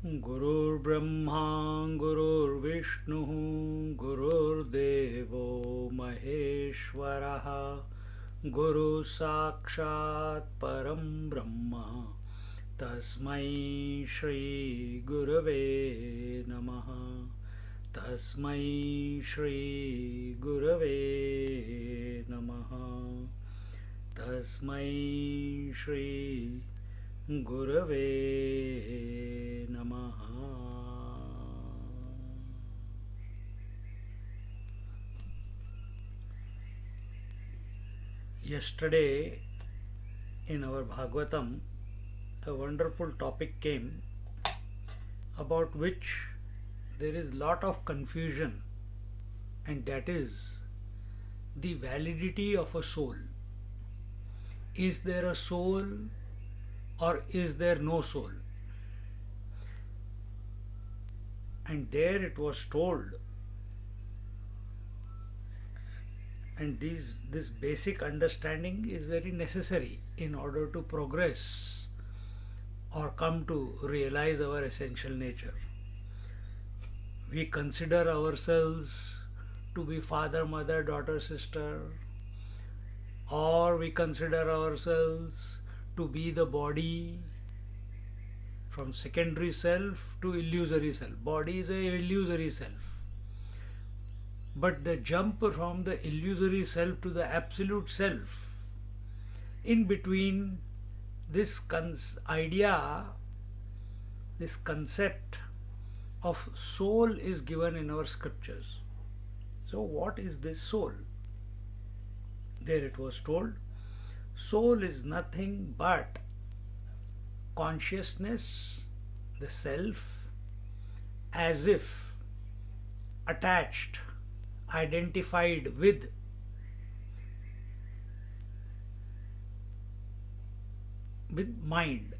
Gurur Brahma Gurur Vishnu Gurur Devo Maheshwaraha Guru Sakshat Param Brahma Tasmai Shri Gurave Namaha Tasmai Shri Gurave Namaha Tasmai Shri Gurave Namaha. Yesterday in our Bhagavatam, a wonderful topic came about which there is lot of confusion, and that is the validity of a soul. Is there a soul or is there no soul? And there it was told, and this basic understanding is very necessary in order to progress or come to realize our essential nature. We consider ourselves to be father, mother, daughter, sister, or we consider ourselves to be the body, from secondary self to illusory self. Body is a illusory self. But the jump from the illusory self to the absolute self, in between this idea, this concept of soul is given in our scriptures. So what is this soul? There it was told, soul is nothing but consciousness, the self, as if attached, identified with mind,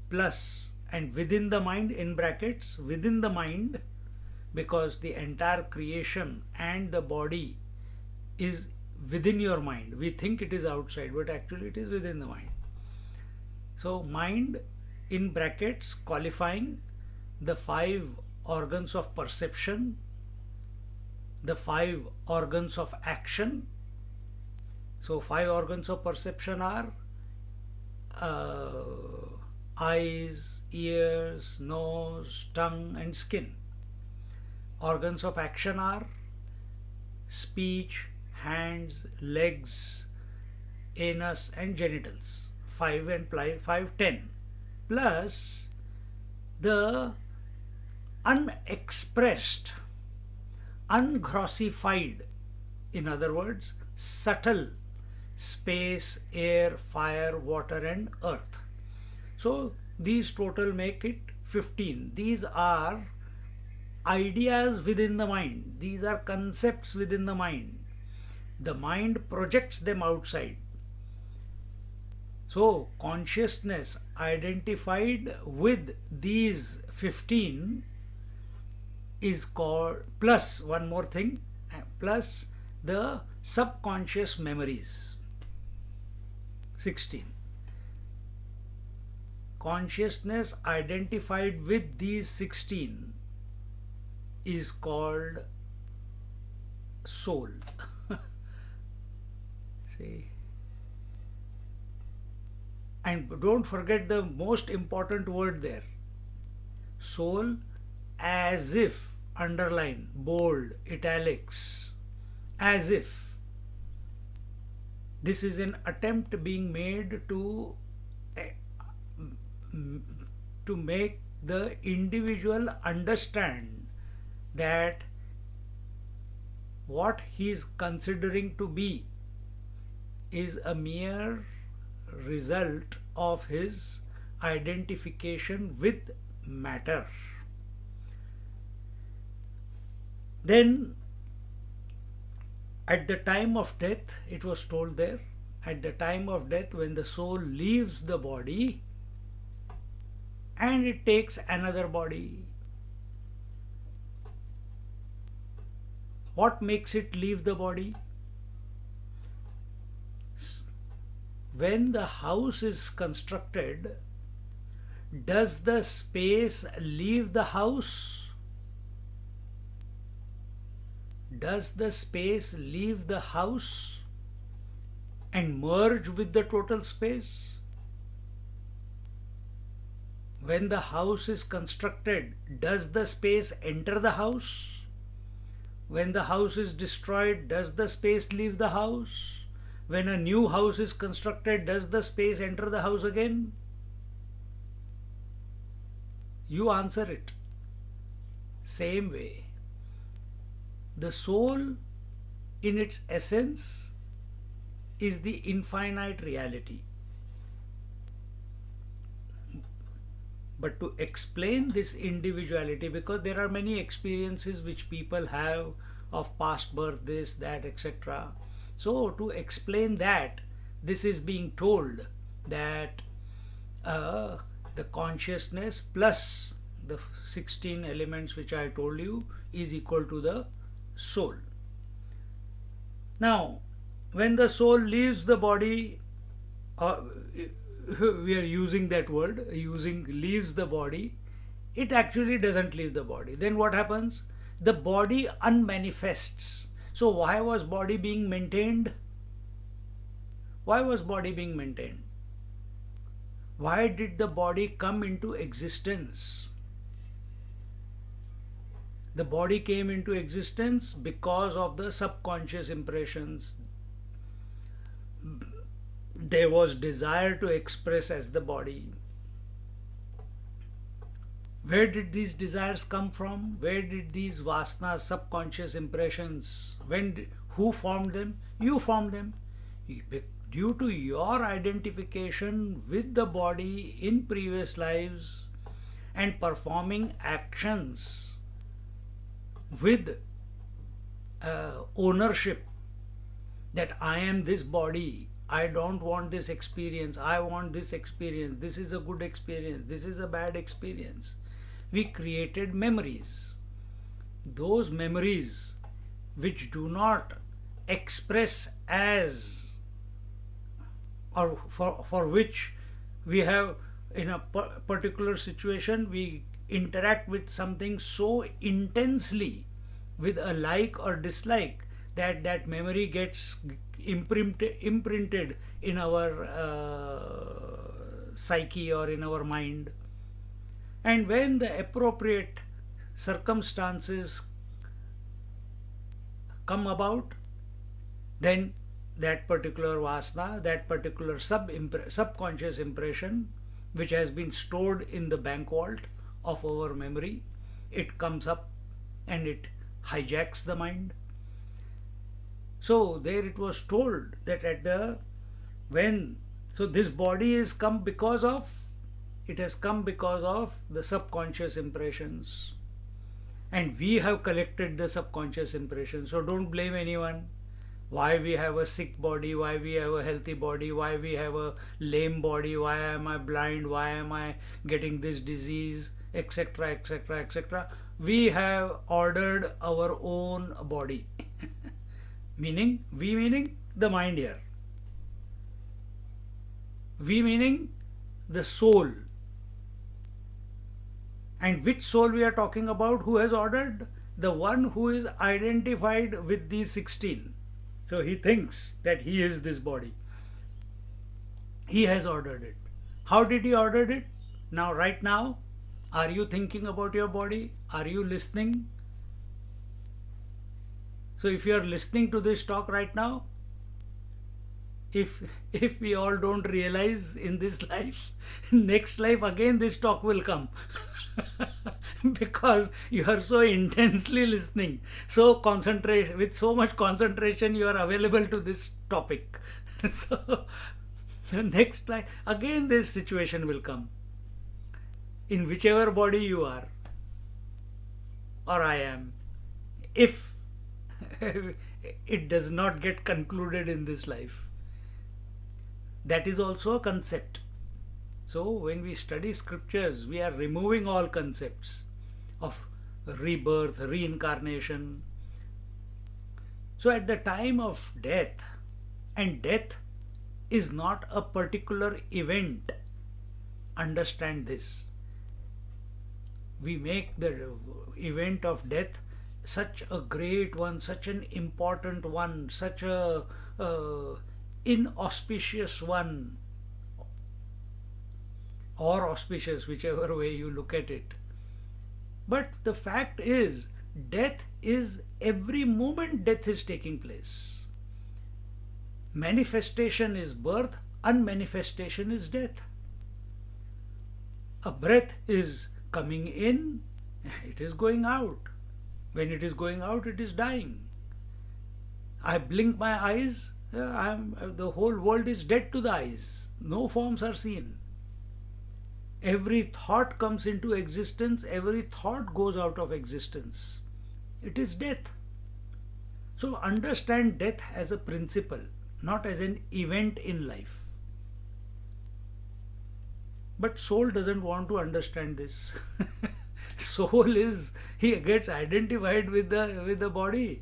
plus, and within the mind, in brackets, within the mind, because the entire creation and the body is within your mind. We think it is outside, but actually it is within the mind. So mind, in brackets, qualifying the 5 organs of perception, the 5 organs of action. So 5 organs of perception are eyes, ears, nose, tongue and skin. Organs of action are speech, hands, legs, anus and genitals. 5 and 5, 10. Plus the unexpressed, ungrossified, in other words, subtle space, air, fire, water and earth. So these total make it 15. These are ideas within the mind. These are concepts within the mind. The mind projects them outside. So consciousness identified with these 15 is called, plus one more thing, plus the subconscious memories, 16. Consciousness identified with these 16 is called soul. See? And don't forget the most important word there. Soul, as if, underline, bold, italics, as if. This is an attempt being made to make the individual understand that what he is considering to be is a mere result of his identification with matter. Then at the time of death, it was told there, at the time of death, when the soul leaves the body and it takes another body, what makes it leave the body? When the house is constructed, does the space leave the house? Does the space leave the house and merge with the total space? When the house is constructed, does the space enter the house? When the house is destroyed, does the space leave the house? When a new house is constructed, does the space enter the house again? You answer it. Same way, the soul in its essence is the infinite reality. But to explain this individuality, because there are many experiences which people have of past birth, this, that, etc. So to explain that, this is being told that the consciousness plus the 16 elements which I told you is equal to the soul. Now, when the soul leaves the body, we are using that word, leaves the body, it actually doesn't leave the body. Then what happens? The body unmanifests. So why was body being maintained? Why was body being maintained? Why did the body come into existence? The body came into existence because of the subconscious impressions. There was desire to express as the body. Where did these desires come from? Where did these vasanas, subconscious impressions, who formed them? You formed them. Due to your identification with the body in previous lives and performing actions with ownership, that I am this body, I don't want this experience, I want this experience, this is a good experience, this is a bad experience. We created memories. Those memories which do not express as, or for which we have, in a particular situation, we interact with something so intensely with a like or dislike that that memory gets imprinted in our psyche or in our mind. And when the appropriate circumstances come about, then that particular vasana, that particular subconscious impression which has been stored in the bank vault of our memory, it comes up and it hijacks the mind. So there it was told that so this body is come because of, it has come because of the subconscious impressions, and we have collected the subconscious impressions. So don't blame anyone. Why we have a sick body, why we have a healthy body, why we have a lame body, why am I blind, why am I getting this disease, etc., etc., etc. We have ordered our own body. Meaning the mind here. We meaning the soul. And which soul we are talking about? Who has ordered? The one who is identified with these 16. So he thinks that he is this body. He has ordered it. How did he order it? Now, right now, are you thinking about your body? Are you listening? So if you are listening to this talk right now, if we all don't realize in this life, next life again this talk will come. Because you are so intensely listening, so concentrate, with so much concentration you are available to this topic. So the next life again this situation will come. in whichever body you are or I am, if it does not get concluded in this life. That is also a concept. So when we study scriptures, we are removing all concepts of rebirth, reincarnation. So at the time of death, and death is not a particular event, understand this. We make the event of death such a great one, such an important one, such a inauspicious one, or auspicious, whichever way you look at it. But the fact is, death is every moment death is taking place. Manifestation is birth, unmanifestation is death. A breath is coming in, it is going out. When it is going out, it is dying. I blink my eyes, the whole world is dead to the eyes. No forms are seen. Every thought comes into existence, every thought goes out of existence. It is death. So understand death as a principle, not as an event in life. But soul doesn't want to understand this. Soul is, he gets identified with the body,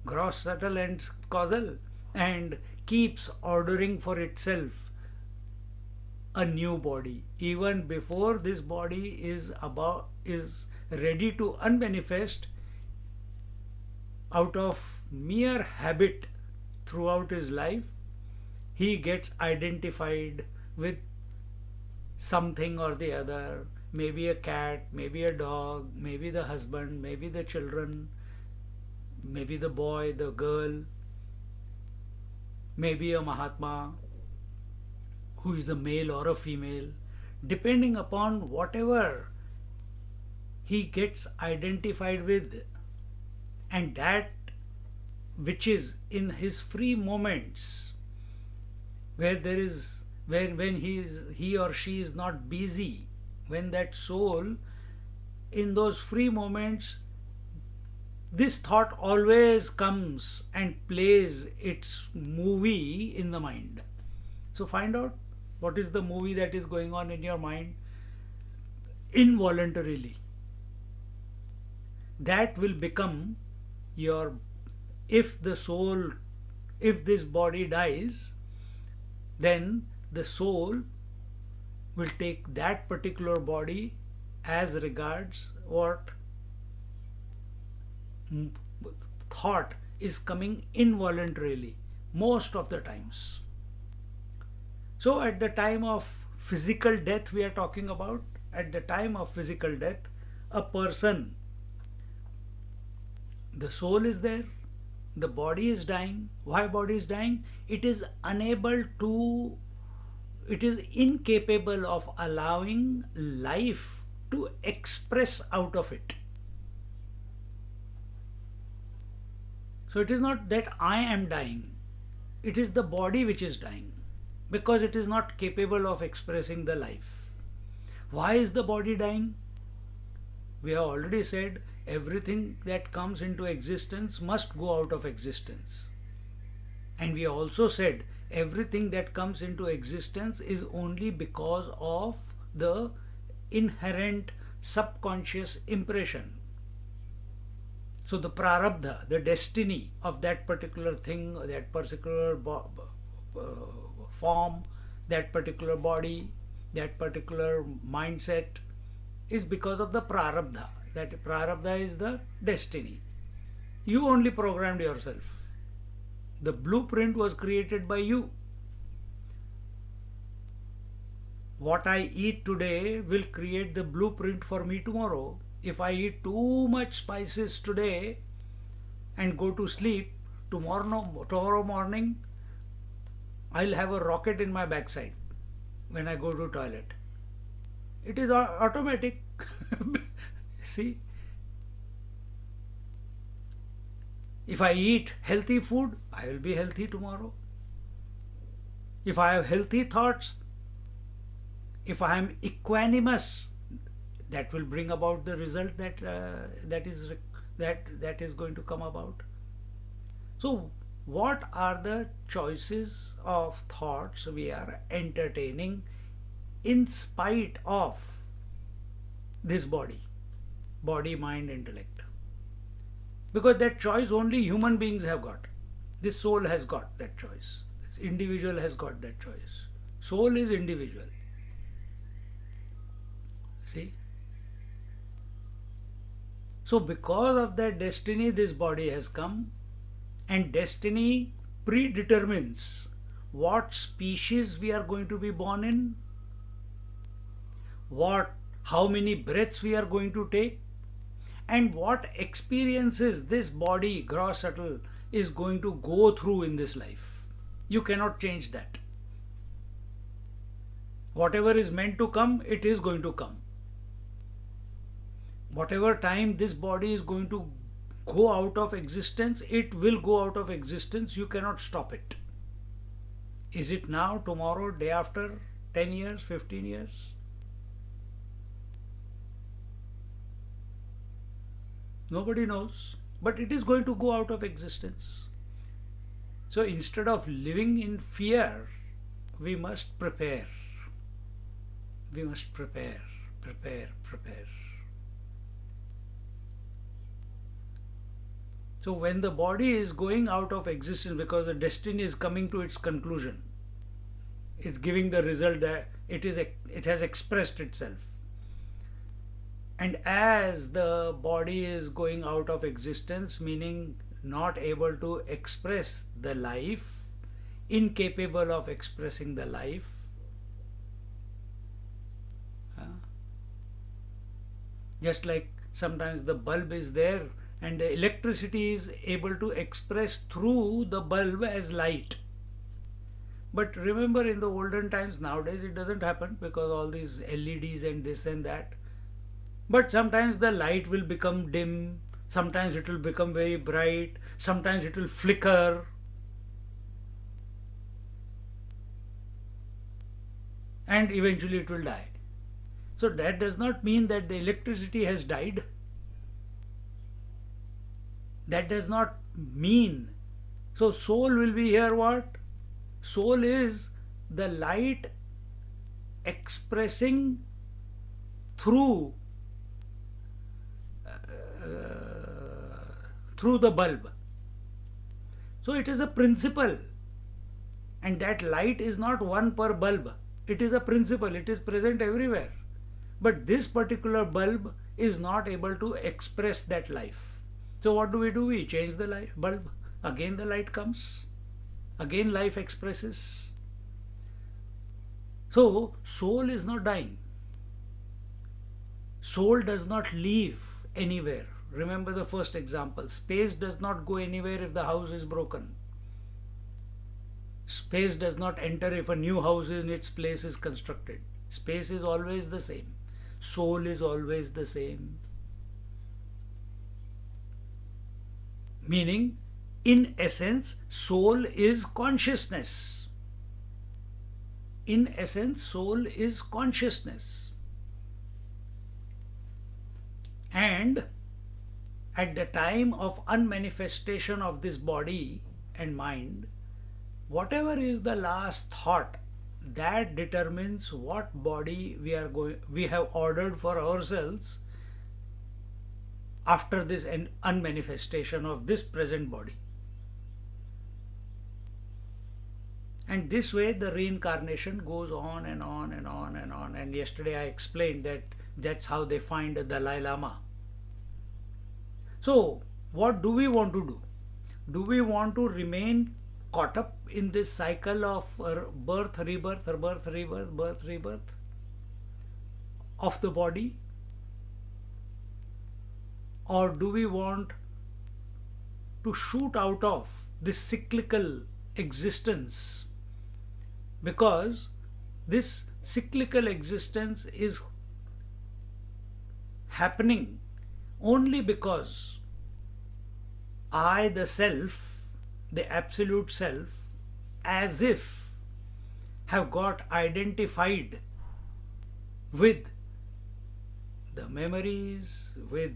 gross, subtle and causal, and keeps ordering for itself a new body. Even before this body is ready to unmanifest, out of mere habit throughout his life, he gets identified with something or the other, maybe a cat, maybe a dog, maybe the husband, maybe the children, maybe the boy, the girl, maybe a Mahatma who is a male or a female, depending upon whatever he gets identified with. And that which is in his free moments, when he or she is not busy, when that soul, in those free moments, this thought always comes and plays its movie in the mind. So find out what is the movie that is going on in your mind involuntarily. That will become your, if this body dies, then the soul will take that particular body as regards what thought is coming involuntarily most of the times. So at the time of physical death we are talking about, at the time of physical death, a person, the soul is there, the body is dying. Why body is dying? It is incapable of allowing life to express out of it. So it is not that I am dying, it is the body which is dying, because it is not capable of expressing the life. Why is the body dying? We have already said everything that comes into existence must go out of existence. And we also said everything that comes into existence is only because of the inherent subconscious impression. So the prarabdha, the destiny of that particular thing, that particular form, that particular body, that particular mindset, is because of the prarabdha. That prarabdha is the destiny. You only programmed yourself. The blueprint was created by you. What I eat today will create the blueprint for me tomorrow. If I eat too much spices today and go to sleep, tomorrow morning I'll have a rocket in my backside when I go to toilet. It is automatic. See, if I eat healthy food, I will be healthy tomorrow. If I have healthy thoughts, if I am equanimous that will bring about the result that is going to come about. So what are the choices of thoughts we are entertaining in spite of this body, mind, intellect? Because that choice only human beings have got. This soul has got that choice. This individual has got that choice. Soul is individual. See? So because of that destiny, this body has come, and destiny predetermines what species we are going to be born in, how many breaths we are going to take, and what experiences this body, gross, subtle, is going to go through in this life. You cannot change that. Whatever is meant to come, it is going to come. Whatever time this body is going to go out of existence, it will go out of existence. You cannot stop it. Is it now, tomorrow, day after, 10 years, 15 years? Nobody knows, but it is going to go out of existence. So instead of living in fear, we must prepare. We must prepare. So when the body is going out of existence because the destiny is coming to its conclusion, it's giving the result that it has expressed itself. And as the body is going out of existence, meaning not able to express the life, incapable of expressing the life, just like sometimes the bulb is there and the electricity is able to express through the bulb as light. But remember, in the olden times, nowadays it doesn't happen because all these LEDs and this and that. But sometimes the light will become dim, sometimes it will become very bright, sometimes it will flicker. And eventually it will die. So that does not mean that the electricity has died. That does not mean. So soul will be here what? Soul is the light expressing through the bulb. So it is a principle, and that light is not one per bulb. It is a principle. It is present everywhere. But this particular bulb is not able to express that life. So what do? We change the bulb. Again the light comes. Again life expresses. So soul is not dying. Soul does not leave anywhere. Remember the first example. Space does not go anywhere if the house is broken. Space does not enter if a new house in its place is constructed. Space is always the same. Soul is always the same. Meaning, in essence, soul is consciousness. In essence, soul is consciousness. And at the time of unmanifestation of this body and mind, whatever is the last thought, that determines what body we have ordered for ourselves after this unmanifestation of this present body. And this way the reincarnation goes on and on and on and on. And yesterday I explained that that's how they find the Dalai Lama. So what do we want to do? Do we want to remain caught up in this cycle of birth, rebirth, birth, rebirth, birth, rebirth of the body? Or do we want to shoot out of this cyclical existence? Because this cyclical existence is happening only because I, the self, the absolute self, as if have got identified with the memories, with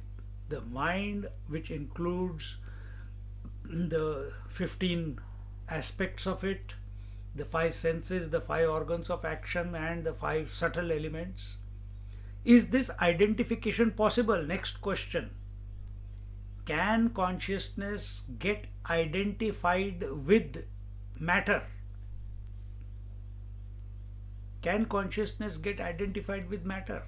the mind, which includes the 15 aspects of it, the 5 senses, the 5 organs of action, and the 5 subtle elements. Is this identification possible? Next question. Can consciousness get identified with matter? Can consciousness get identified with matter?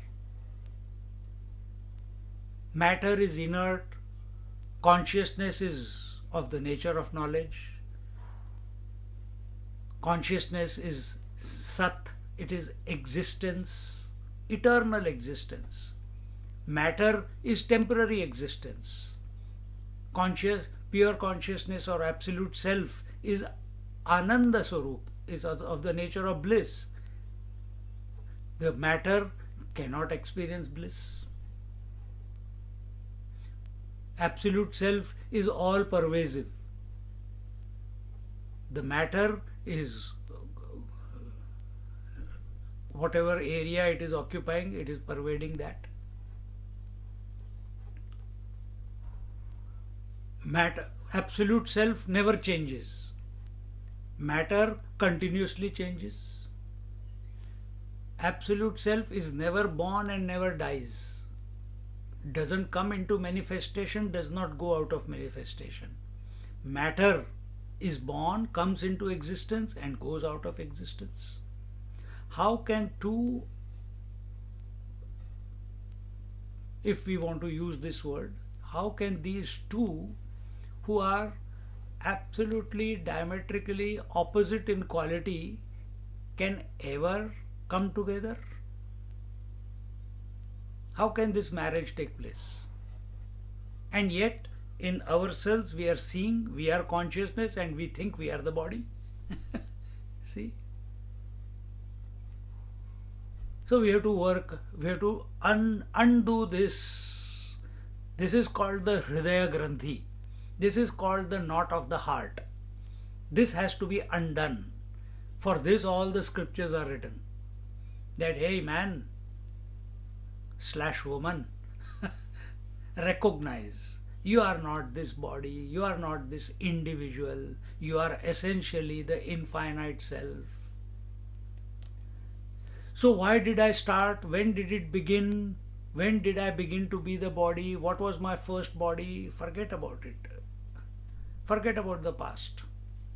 Matter is inert. Consciousness is of the nature of knowledge. Consciousness is Sat. It is existence, eternal existence. Matter is temporary existence. Pure consciousness or absolute self is Ananda Swarup, is of the nature of bliss. The matter cannot experience bliss. Absolute self is all pervasive. The matter is whatever area it is occupying, it is pervading that. Matter, absolute self never changes. Matter continuously changes. Absolute self is never born and never dies. Doesn't come into manifestation, does not go out of manifestation. Matter is born, comes into existence, and goes out of existence. How can two, if we want to use this word, how can these two, who are absolutely diametrically opposite in quality, can ever come together? How can this marriage take place? And yet, in ourselves, we are seeing, we are consciousness, and we think we are the body. See? So we have to work, we have to undo this. This is called the Hridaya Granthi. This is called the knot of the heart. This has to be undone. For this, all the scriptures are written. That, hey man, / woman, recognize you are not this body, you are not this individual, you are essentially the infinite self. So why did I start? When did it begin? When did I begin to be the body? What was my first body? Forget about it. Forget about the past.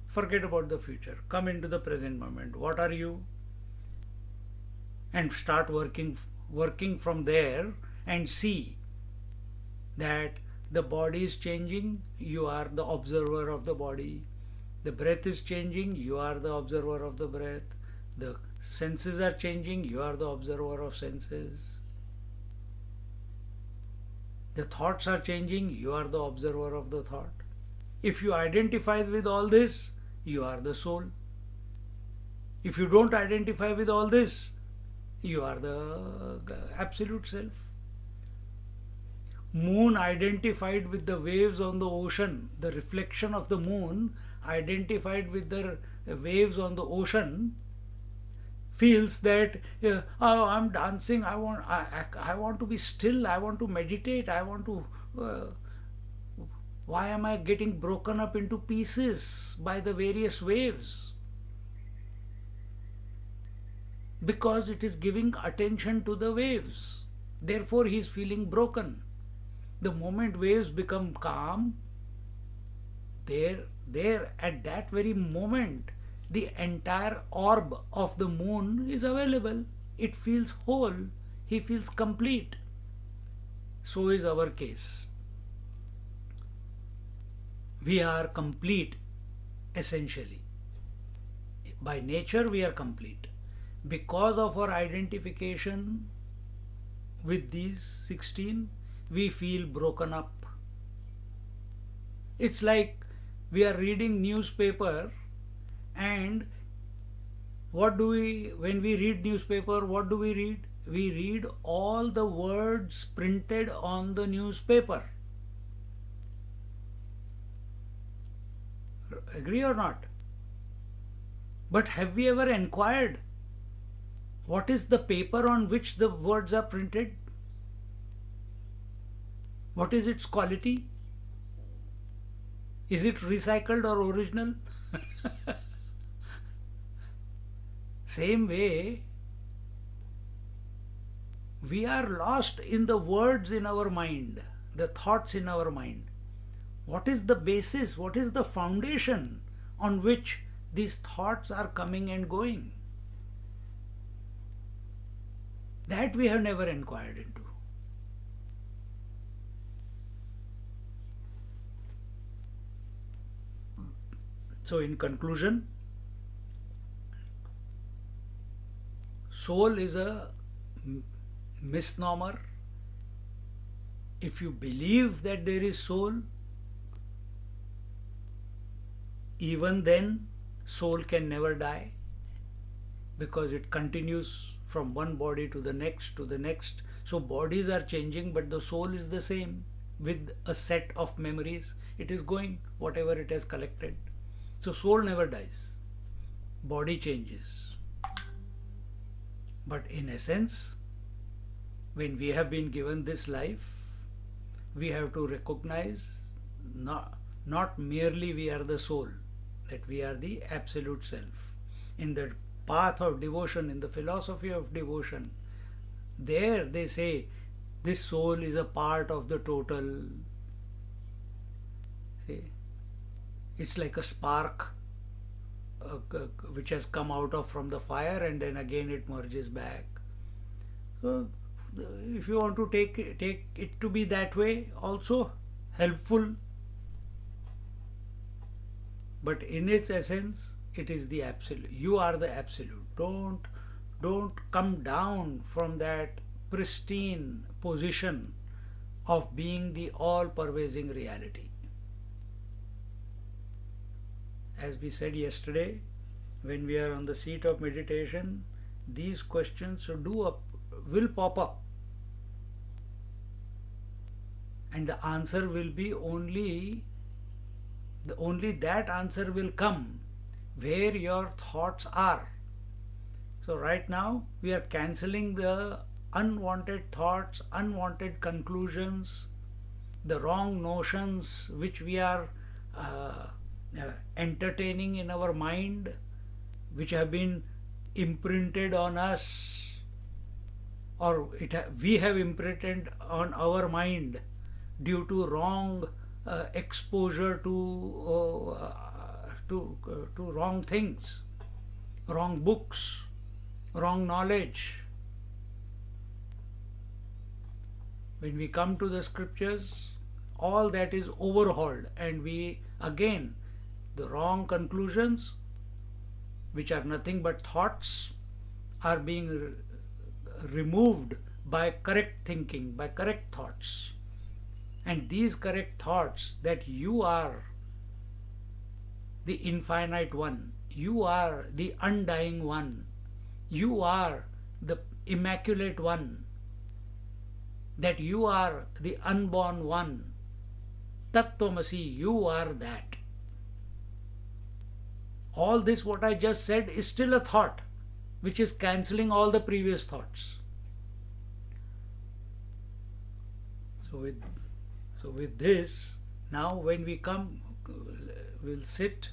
Forget about the future. Come into the present moment. What are you? And start working from there, and see that the body is changing, you are the observer of the body. The breath is changing, you are the observer of the breath. The senses are changing, you are the observer of senses. The thoughts are changing, you are the observer of the thought. If you identify with all this, you are the soul. If you don't identify with all this, you are the absolute self. Moon identified with the waves on the ocean, the reflection of the moon identified with the waves on the ocean, feels that oh, I'm dancing, I want to be still, I want to meditate, I want to why am I getting broken up into pieces by the various waves? Because it is giving attention to the waves. Therefore he is feeling broken. The moment waves become calm, there at that very moment, the entire orb of the moon is available. It feels whole. He feels complete. So is our case. We are complete, essentially. By nature, we are complete. Because of our identification with these 16, we feel broken up. It's like we are reading newspaper, and when we read newspaper, what do we read? We read all the words printed on the newspaper. Agree or not? But have we ever inquired what is the paper on which the words are printed? What is its quality? Is it recycled or original? Same way, we are lost in the words in our mind, the thoughts in our mind. What is the basis? What is the foundation on which these thoughts are coming and going? That we have never inquired into. So, in conclusion, soul is a misnomer. If you believe that there is soul, even then soul can never die, because it continues from one body to the next to the next. So bodies are changing, but the soul is the same with a set of memories. It is going whatever it has collected. So soul never dies. Body changes. But in essence, when we have been given this life, we have to recognize not merely we are the soul, that we are the absolute self. In the path of devotion, in the philosophy of devotion, there they say this soul is a part of the total. See, it's like a spark which has come out of from the fire, and then again it merges back. So if you want to take it to be that way, also helpful. But in its essence, it is the absolute. You are the absolute. Don't come down from that pristine position of being the all-pervading reality. As we said yesterday, when we are on the seat of meditation, these questions will pop up, and the answer will be only that answer will come where your thoughts are. So right now we are cancelling the unwanted thoughts, unwanted conclusions, the wrong notions which we are entertaining in our mind, which have been imprinted on us, or we have imprinted on our mind due to wrong exposure to wrong things, wrong books, wrong knowledge. When we come to the scriptures, all that is overhauled, and we again, the wrong conclusions, which are nothing but thoughts, are being removed by correct thinking, by correct thoughts. And these correct thoughts, that you are the infinite one, you are the undying one, you are the immaculate one, that you are the unborn one, Tattvamasi, you are that. All this what I just said is still a thought which is cancelling all the previous thoughts. So with this, now when we come, we'll sit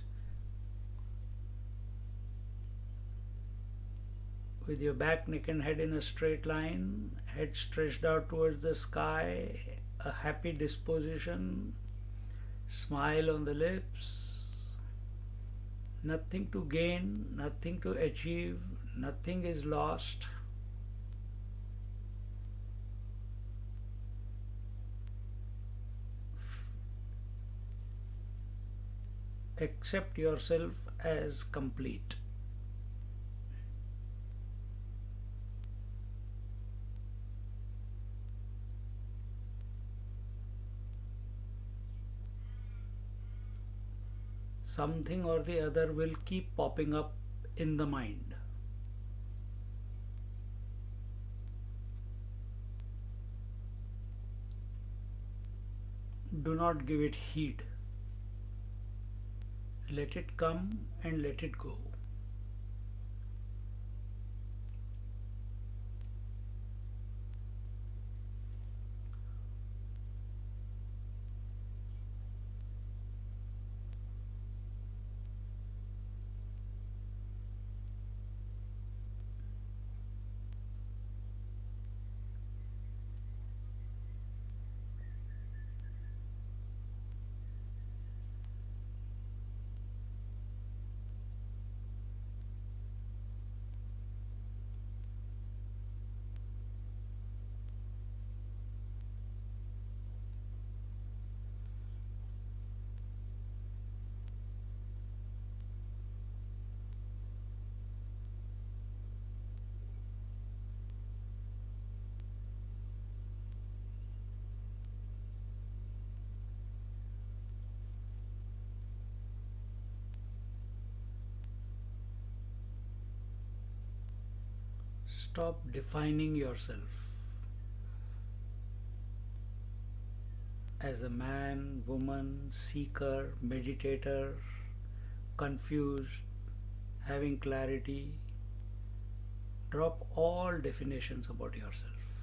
with your back, neck and head in a straight line, head stretched out towards the sky, a happy disposition, smile on the lips. Nothing to gain, nothing to achieve, nothing is lost. Accept yourself as complete. Something or the other will keep popping up in the mind. Do not give it heed. Let it come and let it go. Stop defining yourself as a man, woman, seeker, meditator, confused, having clarity. Drop all definitions about yourself.